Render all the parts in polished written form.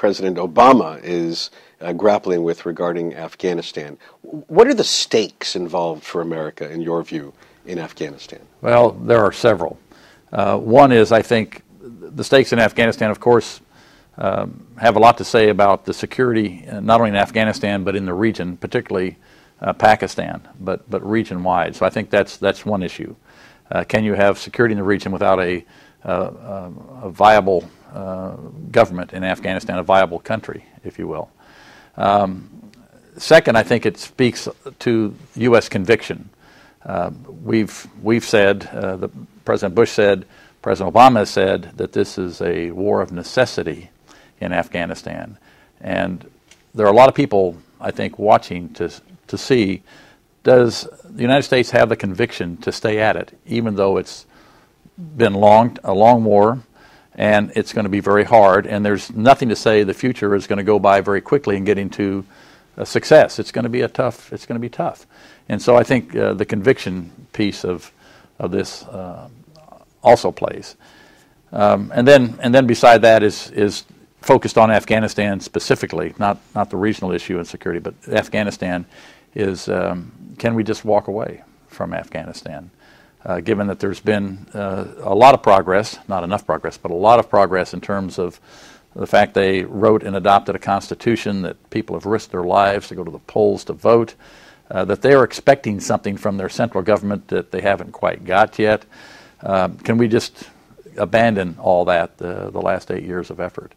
President Obama is grappling with regarding Afghanistan. What are the stakes involved for America, in your view, in Afghanistan? Well, there are several. One is, I think, the stakes in Afghanistan, of course, have a lot to say about the security, not only in Afghanistan, but in the region, particularly Pakistan, but region-wide. So I think that's one issue. Can you have security in the region without a viable government in Afghanistan, a viable country, if you will? Second, I think it speaks to U.S. conviction. We've said, President Bush said, President Obama has said that this is a war of necessity in Afghanistan. And there are a lot of people, I think, watching to see, does the United States have the conviction to stay at it, even though it's been a long war, and it's going to be very hard, and there's nothing to say the future is going to go by very quickly and getting to success. It's going to be tough. And so I think the conviction piece of this also plays. And then beside that is focused on Afghanistan specifically, not the regional issue and security, but Afghanistan is, can we just walk away from Afghanistan? Given that there's been a lot of progress, not enough progress, but a lot of progress in terms of the fact they wrote and adopted a constitution, that people have risked their lives to go to the polls to vote, that they are expecting something from their central government that they haven't quite got yet. Can we just abandon all that, the last 8 years of effort?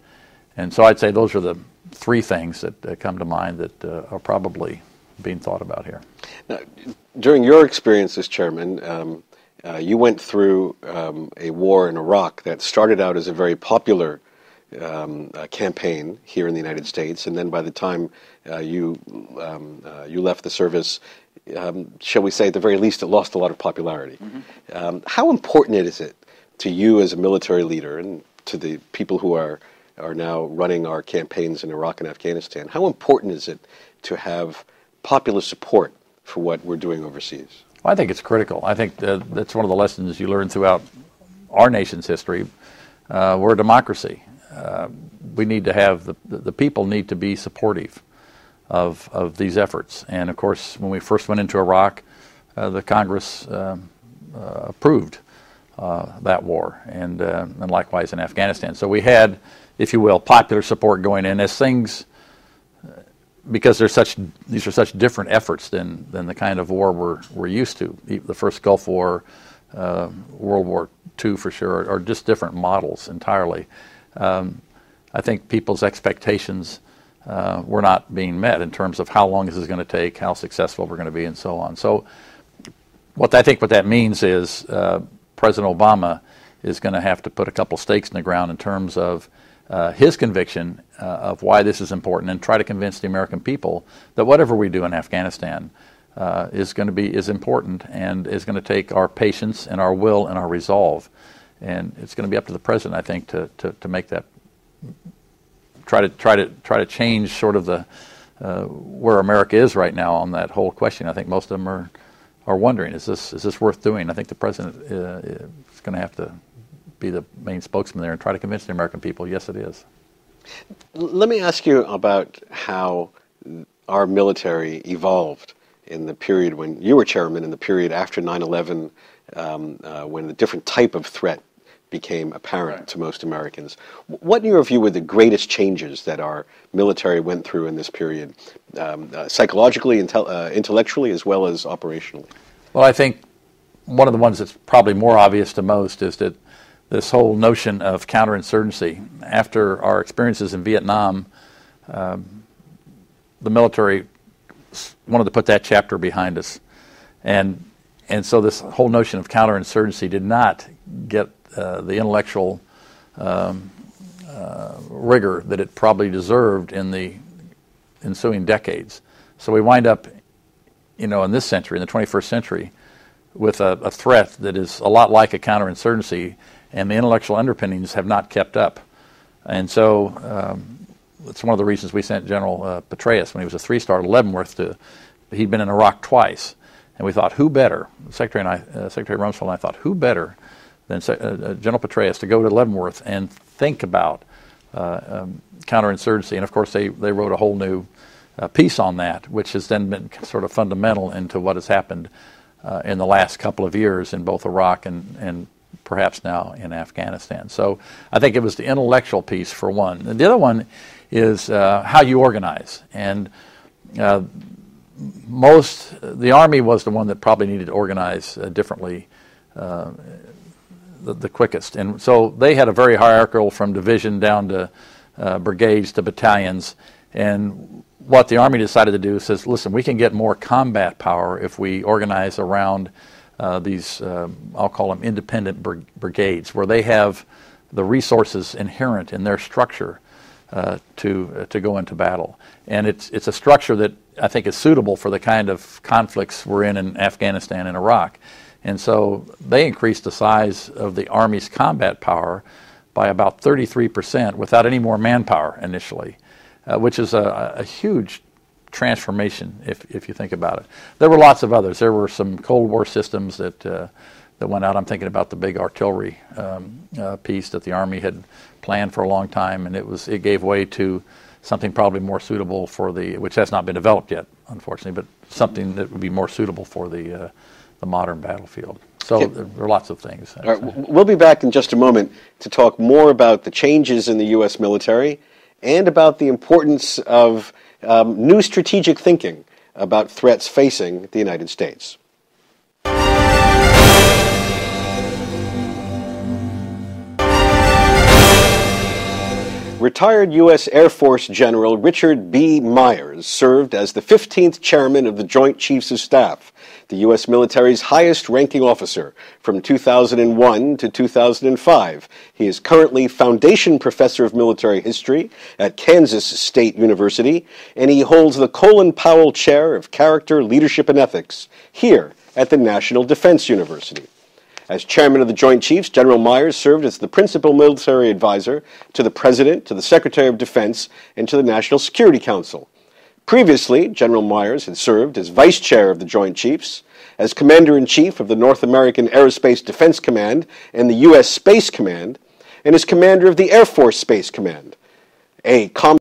And so I'd say those are the three things that come to mind that are probably being thought about here. Now, during your experience as chairman, you went through a war in Iraq that started out as a very popular campaign here in the United States, and then by the time you left the service, shall we say, at the very least, it lost a lot of popularity. Mm-hmm. How important is it to you as a military leader and to the people who are now running our campaigns in Iraq and Afghanistan, how important is it to have popular support for what we're doing overseas? Well, I think it's critical. I think that's one of the lessons you learn throughout our nation's history. We're a democracy. We need to have, the people need to be supportive of these efforts. And of course, when we first went into Iraq, the Congress approved that war, and likewise in Afghanistan. So we had, if you will, popular support going in as things, because these are such different efforts than the kind of war we're used to. The first Gulf War, World War II for sure, are just different models entirely. I think people's expectations were not being met in terms of how long this is going to take, how successful we're going to be, and so on. So what that means is President Obama is going to have to put a couple stakes in the ground in terms of his conviction of why this is important, and try to convince the American people that whatever we do in Afghanistan is important, and is going to take our patience and our will and our resolve. And it's going to be up to the president, I think, to make that, try to change sort of the where America is right now on that whole question. I think most of them are wondering, is this worth doing? I think the president is going to have to be the main spokesman there and try to convince the American people, yes, it is. Let me ask you about how our military evolved in the period when you were chairman, in the period after 9/11, when a different type of threat became apparent to most Americans. What, in your view, were the greatest changes that our military went through in this period, psychologically, intellectually, as well as operationally? Well, I think one of the ones that's probably more obvious to most is that this whole notion of counterinsurgency. After our experiences in Vietnam, the military wanted to put that chapter behind us. And so this whole notion of counterinsurgency did not get the intellectual rigor that it probably deserved in the ensuing decades. So we wind up, in this century, in the 21st century, with a threat that is a lot like a counterinsurgency, and the intellectual underpinnings have not kept up. And so it's one of the reasons we sent General Petraeus, when he was a 3-star to Leavenworth, he'd been in Iraq twice. And we thought, who better, Secretary Rumsfeld and I thought, who better than General Petraeus to go to Leavenworth and think about counterinsurgency. And of course, they wrote a whole new piece on that, which has then been sort of fundamental into what has happened in the last couple of years in both Iraq and perhaps now in Afghanistan. So I think it was the intellectual piece for one. And the other one is how you organize. And the Army was the one that probably needed to organize differently the quickest. And so they had a very hierarchical from division down to brigades to battalions. And what the Army decided to do is says, listen, we can get more combat power if we organize around these, I'll call them independent brigades, where they have the resources inherent in their structure to go into battle. And it's a structure that I think is suitable for the kind of conflicts we're in Afghanistan and Iraq. And so they increased the size of the Army's combat power by about 33% without any more manpower initially, which is a huge transformation if you think about it. There were lots of others. There were some Cold War systems that went out. I'm thinking about the big artillery piece that the Army had planned for a long time, and it gave way to something probably more suitable for which has not been developed yet, unfortunately, but something that would be more suitable for the modern battlefield. So there are lots of things. All right, we'll be back in just a moment to talk more about the changes in the U.S. military and about the importance of new strategic thinking about threats facing the United States. Retired U.S. Air Force General Richard B. Myers served as the 15th chairman of the Joint Chiefs of Staff, the U.S. military's highest-ranking officer from 2001 to 2005. He is currently Foundation Professor of Military History at Kansas State University, and he holds the Colin Powell Chair of Character, Leadership, and Ethics here at the National Defense University. As chairman of the Joint Chiefs, General Myers served as the principal military advisor to the President, to the Secretary of Defense, and to the National Security Council. Previously, General Myers had served as vice chair of the Joint Chiefs, as commander-in-chief of the North American Aerospace Defense Command and the U.S. Space Command, and as commander of the Air Force Space Command, a